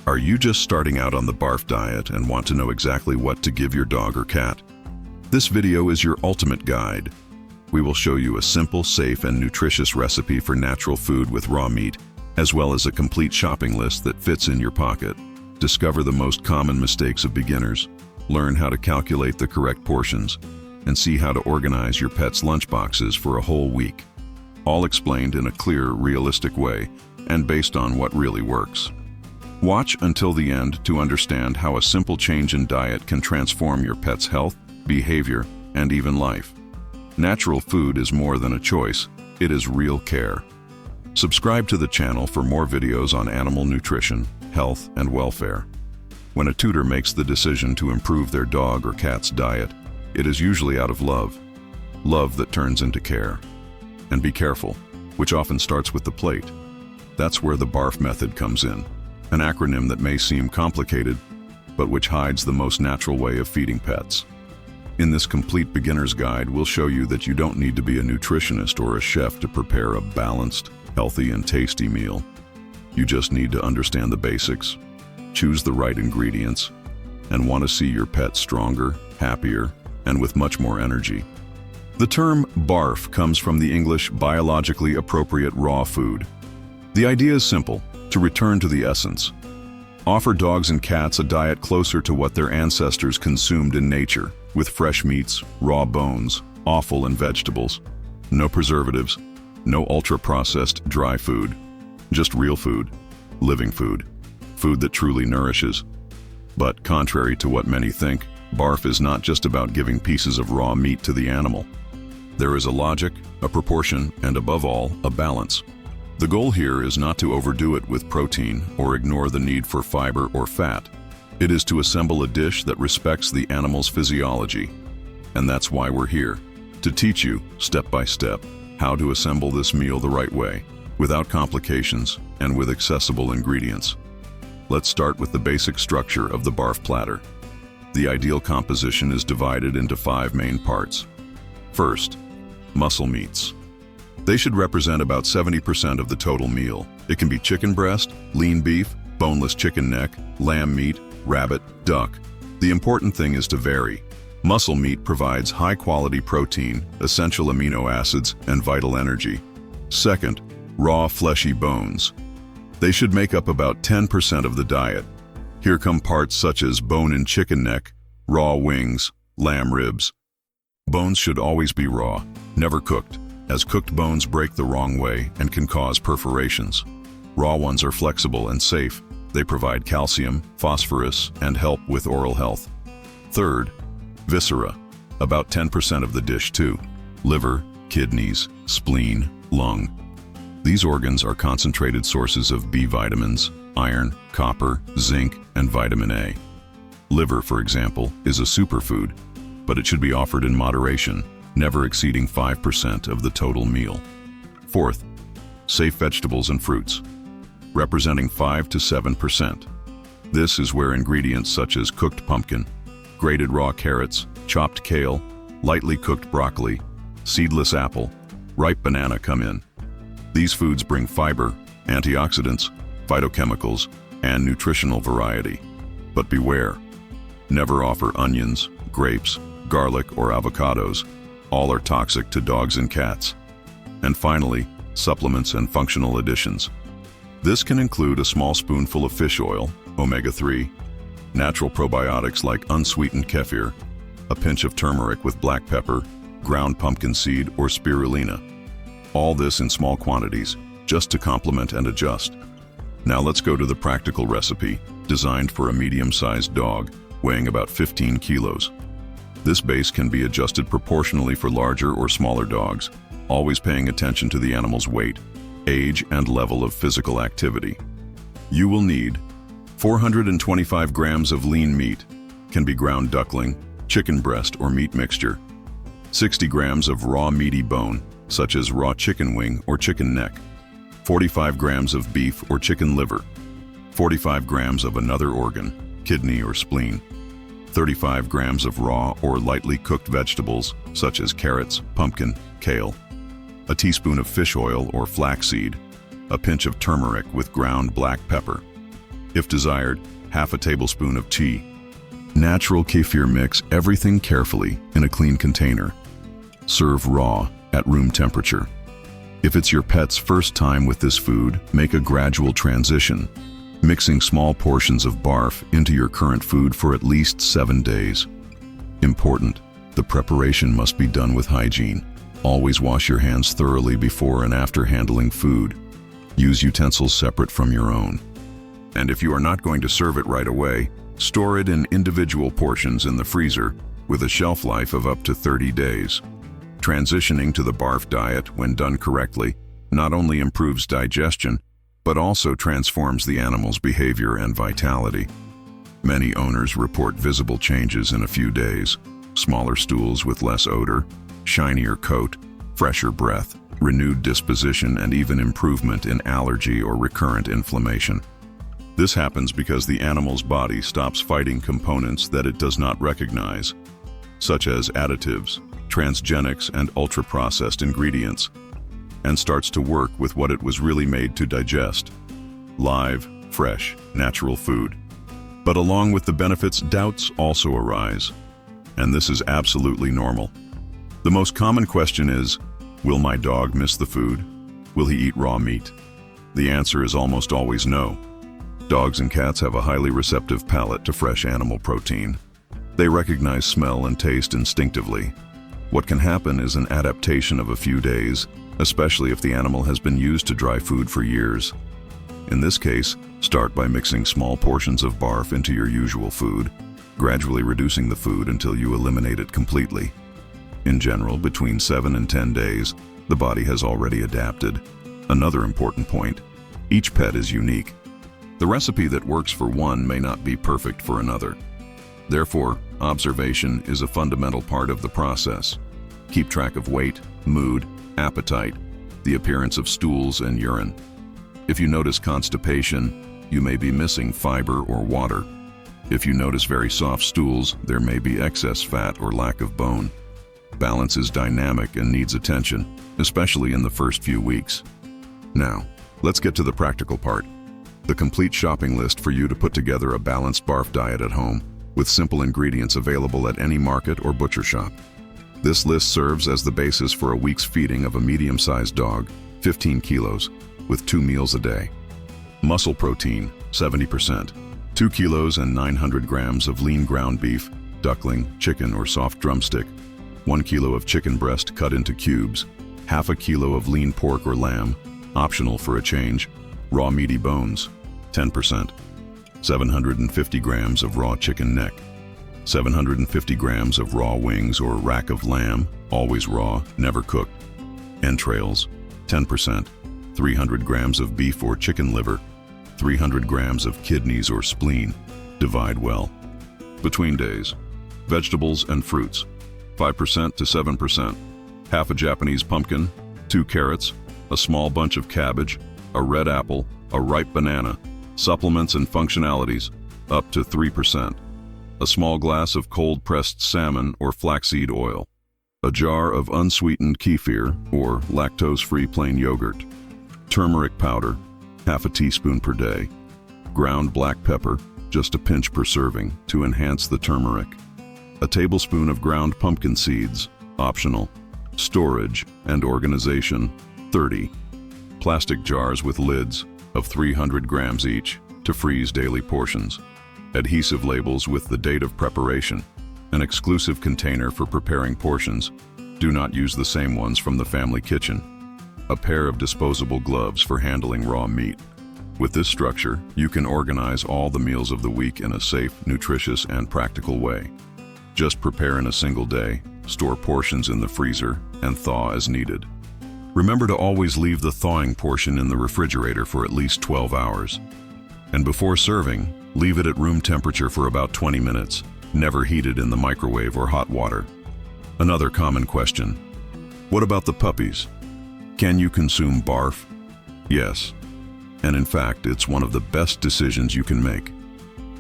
Are you just starting out on the BARF diet and want to know exactly what to give your dog or cat? This video is your ultimate guide. We will show you a simple, safe, and nutritious recipe for natural food with raw meat, as well as a complete shopping list that fits in your pocket. Discover the most common mistakes of beginners, learn how to calculate the correct portions, and see how to organize your pet's lunchboxes for a whole week. All explained in a clear, realistic way, and based on what really works. Watch until the end to understand how a simple change in diet can transform your pet's health, behavior, and even life. Natural food is more than a choice, it is real care. Subscribe to the channel for more videos on animal nutrition, health, and welfare. When a tutor makes the decision to improve their dog or cat's diet, it is usually out of love. Love that turns into care. And be careful, which often starts with the plate. That's where the BARF method comes in. An acronym that may seem complicated, but which hides the most natural way of feeding pets. In this complete beginner's guide, we'll show you that you don't need to be a nutritionist or a chef to prepare a balanced, healthy, and tasty meal. You just need to understand the basics, choose the right ingredients, and want to see your pet stronger, happier, and with much more energy. The term BARF comes from the English biologically appropriate raw food. The idea is simple. To return to the essence. Offer dogs and cats a diet closer to what their ancestors consumed in nature, with fresh meats, raw bones, offal and vegetables. No preservatives, no ultra-processed dry food. Just real food, living food, food that truly nourishes. But contrary to what many think, BARF is not just about giving pieces of raw meat to the animal. There is a logic, a proportion, and above all, a balance. The goal here is not to overdo it with protein or ignore the need for fiber or fat. It is to assemble a dish that respects the animal's physiology. And that's why we're here, to teach you, step by step, how to assemble this meal the right way, without complications and with accessible ingredients. Let's start with the basic structure of the BARF platter. The ideal composition is divided into 5 main parts. First, muscle meats. They should represent about 70% of the total meal. It can be chicken breast, lean beef, boneless chicken neck, lamb meat, rabbit, duck. The important thing is to vary. Muscle meat provides high-quality protein, essential amino acids, and vital energy. Second, raw fleshy bones. They should make up about 10% of the diet. Here come parts such as bone-in chicken neck, raw wings, lamb ribs. Bones should always be raw, never cooked, as cooked bones break the wrong way and can cause perforations. Raw ones are flexible and safe. They provide calcium, phosphorus, and help with oral health. Third, viscera, about 10% of the dish too. Liver, kidneys, spleen, lung. These organs are concentrated sources of B vitamins, iron, copper, zinc, and vitamin A. Liver, for example, is a superfood, but it should be offered in moderation, never exceeding 5% of the total meal. Fourth, safe vegetables and fruits, representing 5 to 7%. This is where ingredients such as cooked pumpkin, grated raw carrots, chopped kale, lightly cooked broccoli, seedless apple, ripe banana come in. These foods bring fiber, antioxidants, phytochemicals, and nutritional variety. But beware, never offer onions, grapes, garlic, or avocados. All are toxic to dogs and cats. And finally, supplements and functional additions. This can include a small spoonful of fish oil, omega-3, natural probiotics like unsweetened kefir, a pinch of turmeric with black pepper, ground pumpkin seed, or spirulina. All this in small quantities, just to complement and adjust. Now let's go to the practical recipe, designed for a medium-sized dog, weighing about 15 kilos. This base can be adjusted proportionally for larger or smaller dogs, always paying attention to the animal's weight, age, and level of physical activity. You will need 425 grams of lean meat, can be ground duckling, chicken breast, or meat mixture, 60 grams of raw meaty bone, such as raw chicken wing or chicken neck, 45 grams of beef or chicken liver, 45 grams of another organ, kidney or spleen, 35 grams of raw or lightly cooked vegetables such as carrots, pumpkin, kale, a teaspoon of fish oil or flaxseed, a pinch of turmeric with ground black pepper. If desired, half a tablespoon of tea. Natural kefir mix everything carefully in a clean container. Serve raw at room temperature. If it's your pet's first time with this food, make a gradual transition, mixing small portions of BARF into your current food for at least 7 days. Important, the preparation must be done with hygiene. Always wash your hands thoroughly before and after handling food. Use utensils separate from your own. And if you are not going to serve it right away, store it in individual portions in the freezer with a shelf life of up to 30 days. Transitioning to the BARF diet, when done correctly, not only improves digestion, but also transforms the animal's behavior and vitality. Many owners report visible changes in a few days: smaller stools with less odor, shinier coat, fresher breath, renewed disposition, and even improvement in allergy or recurrent inflammation. This happens because the animal's body stops fighting components that it does not recognize, such as additives, transgenics, and ultra-processed ingredients, and starts to work with what it was really made to digest: live, fresh, natural food. But along with the benefits, doubts also arise, and this is absolutely normal. The most common question is, will my dog miss the food? Will he eat raw meat? The answer is almost always no. Dogs and cats have a highly receptive palate to fresh animal protein. They recognize smell and taste instinctively. What can happen is an adaptation of a few days, especially if the animal has been used to dry food for years. In this case, start by mixing small portions of BARF into your usual food, gradually reducing the food until you eliminate it completely. In general, between 7 and 10 days, the body has already adapted. Another important point: each pet is unique. The recipe that works for one may not be perfect for another. Therefore, observation is a fundamental part of the process. Keep track of weight, mood, appetite, the appearance of stools and urine. If you notice constipation, you may be missing fiber or water. If you notice very soft stools, there may be excess fat or lack of bone. Balance is dynamic and needs attention, especially in the first few weeks. Now, let's get to the practical part: the complete shopping list for you to put together a balanced BARF diet at home, with simple ingredients available at any market or butcher shop. This list serves as the basis for a week's feeding of a medium-sized dog, 15 kilos, with 2 meals a day. Muscle protein, 70%, 2 kilos and 900 grams of lean ground beef, duckling, chicken, or soft drumstick, 1 kilo of chicken breast cut into cubes, half a kilo of lean pork or lamb, optional for a change, raw meaty bones, 10%, 750 grams of raw chicken neck, 750 grams of raw wings or rack of lamb, always raw, never cooked, entrails, 10%, 300 grams of beef or chicken liver, 300 grams of kidneys or spleen, divide well. Between days, vegetables and fruits, 5% to 7%, half a Japanese pumpkin, 2 carrots, a small bunch of cabbage, a red apple, a ripe banana, supplements and functionalities, up to 3%, a small glass of cold-pressed salmon or flaxseed oil, a jar of unsweetened kefir or lactose-free plain yogurt, turmeric powder, half a teaspoon per day, ground black pepper, just a pinch per serving to enhance the turmeric, a tablespoon of ground pumpkin seeds, optional, storage and organization, 30, plastic jars with lids of 300 grams each to freeze daily portions, adhesive labels with the date of preparation, an exclusive container for preparing portions. Do not use the same ones from the family kitchen. A pair of disposable gloves for handling raw meat. With this structure, you can organize all the meals of the week in a safe, nutritious, and practical way. Just prepare in a single day, store portions in the freezer, and thaw as needed. Remember to always leave the thawing portion in the refrigerator for at least 12 hours. And before serving, leave it at room temperature for about 20 minutes, never heated in the microwave or hot water. Another common question: what about the puppies? Can you consume BARF? Yes. And in fact, it's one of the best decisions you can make.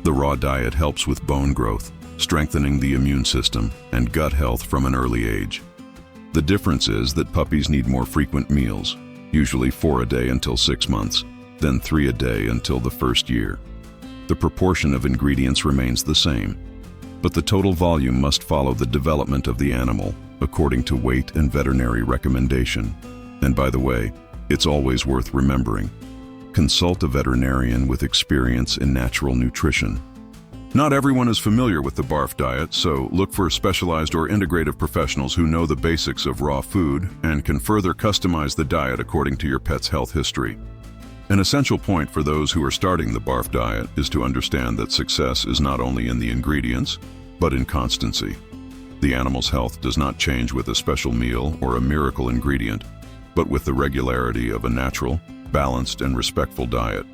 The raw diet helps with bone growth, strengthening the immune system, and gut health from an early age. The difference is that puppies need more frequent meals, usually 4 a day until 6 months, then 3 a day until the first year. The proportion of ingredients remains the same, but the total volume must follow the development of the animal according to weight and veterinary recommendation. And by the way, it's always worth remembering, consult a veterinarian with experience in natural nutrition. Not everyone is familiar with the BARF diet, so look for specialized or integrative professionals who know the basics of raw food and can further customize the diet according to your pet's health history. An essential point for those who are starting the BARF diet is to understand that success is not only in the ingredients, but in constancy. The animal's health does not change with a special meal or a miracle ingredient, but with the regularity of a natural, balanced, and respectful diet.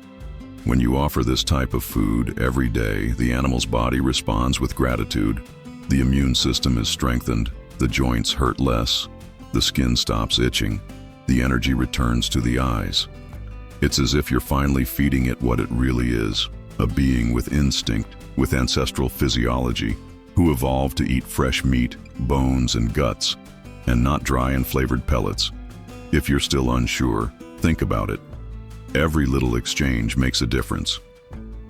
When you offer this type of food every day, the animal's body responds with gratitude. The immune system is strengthened, the joints hurt less, the skin stops itching, the energy returns to the eyes. It's as if you're finally feeding it what it really is, a being with instinct, with ancestral physiology, who evolved to eat fresh meat, bones, and guts, and not dry and flavored pellets. If you're still unsure, think about it. Every little exchange makes a difference.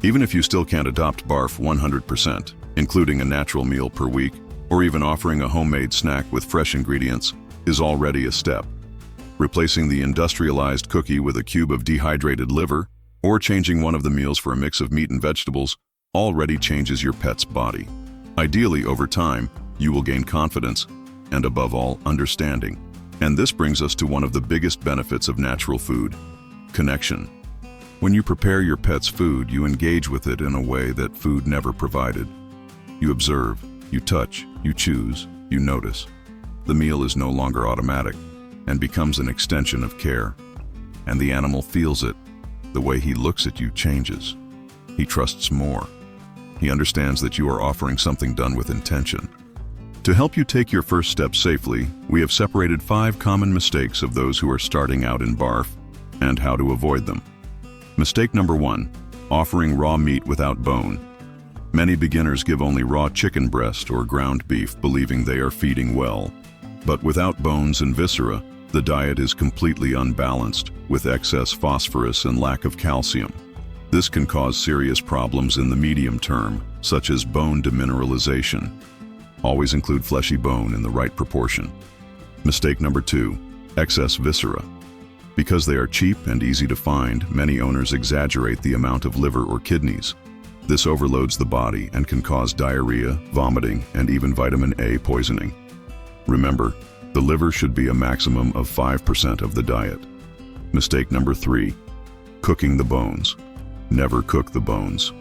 Even if you still can't adopt BARF 100%, including a natural meal per week, or even offering a homemade snack with fresh ingredients, is already a step. Replacing the industrialized cookie with a cube of dehydrated liver, or changing one of the meals for a mix of meat and vegetables, already changes your pet's body. Ideally, over time, you will gain confidence, and above all, understanding. And this brings us to one of the biggest benefits of natural food: connection. When you prepare your pet's food, you engage with it in a way that food never provided. You observe, you touch, you choose, you notice. The meal is no longer automatic and becomes an extension of care. And the animal feels it. The way he looks at you changes. He trusts more. He understands that you are offering something done with intention. To help you take your first step safely, we have separated 5 common mistakes of those who are starting out in BARF and how to avoid them. Mistake number 1, offering raw meat without bone. Many beginners give only raw chicken breast or ground beef, believing they are feeding well. But without bones and viscera, the diet is completely unbalanced, with excess phosphorus and lack of calcium. This can cause serious problems in the medium term, such as bone demineralization. Always include fleshy bone in the right proportion. Mistake number 2, excess viscera. Because they are cheap and easy to find, many owners exaggerate the amount of liver or kidneys. This overloads the body and can cause diarrhea, vomiting, and even vitamin A poisoning. Remember, the liver should be a maximum of 5% of the diet. Mistake number 3, cooking the bones. Never cook the bones.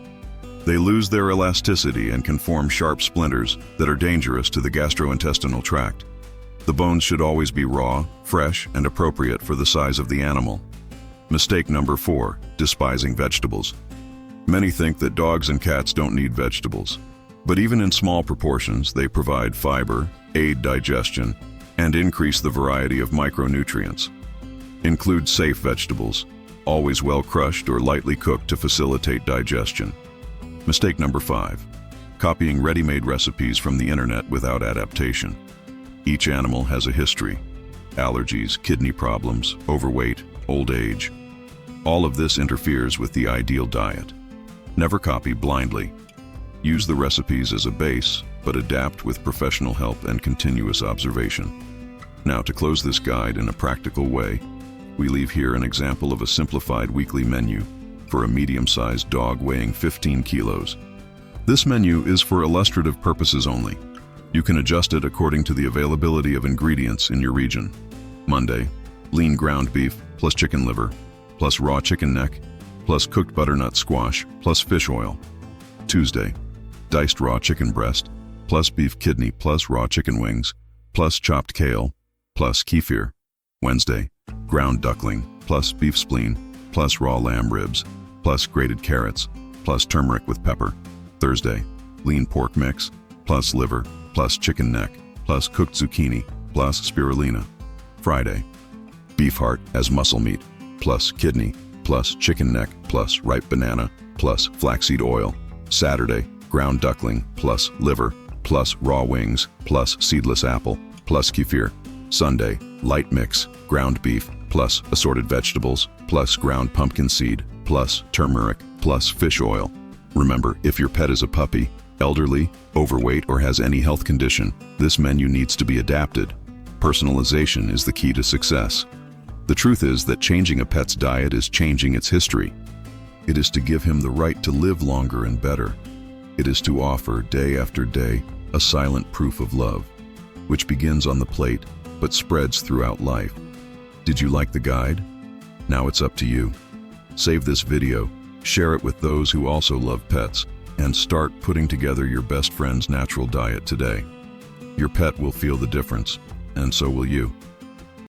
They lose their elasticity and can form sharp splinters that are dangerous to the gastrointestinal tract. The bones should always be raw, fresh, and appropriate for the size of the animal. Mistake number 4, despising vegetables. Many think that dogs and cats don't need vegetables, but even in small proportions, they provide fiber, aid digestion, and increase the variety of micronutrients. Include safe vegetables, always well crushed or lightly cooked to facilitate digestion. Mistake number 5, copying ready-made recipes from the internet without adaptation. Each animal has a history: allergies, kidney problems, overweight, old age. All of this interferes with the ideal diet. Never copy blindly. Use the recipes as a base, but adapt with professional help and continuous observation. Now, to close this guide in a practical way, we leave here an example of a simplified weekly menu for a medium-sized dog weighing 15 kilos. This menu is for illustrative purposes only. You can adjust it according to the availability of ingredients in your region. Monday, lean ground beef plus chicken liver, plus raw chicken neck, plus cooked butternut squash, plus fish oil. Tuesday, diced raw chicken breast, plus beef kidney plus raw chicken wings, plus chopped kale, plus kefir. Wednesday, ground duckling, plus beef spleen, plus raw lamb ribs, plus grated carrots, plus turmeric with pepper. Thursday, lean pork mix, plus liver, plus chicken neck, plus cooked zucchini, plus spirulina. Friday, beef heart as muscle meat, plus kidney, plus chicken neck, plus ripe banana, plus flaxseed oil. Saturday, ground duckling, plus liver, plus raw wings, plus seedless apple, plus kefir. Sunday, light mix, ground beef, plus assorted vegetables, plus ground pumpkin seed, plus turmeric, plus fish oil. Remember, if your pet is a puppy, elderly, overweight, or has any health condition, this menu needs to be adapted. Personalization is the key to success. The truth is that changing a pet's diet is changing its history. It is to give him the right to live longer and better. It is to offer, day after day, a silent proof of love, which begins on the plate but spreads throughout life. Did you like the guide? Now it's up to you. Save this video, share it with those who also love pets, and start putting together your best friend's natural diet today. Your pet will feel the difference, and so will you.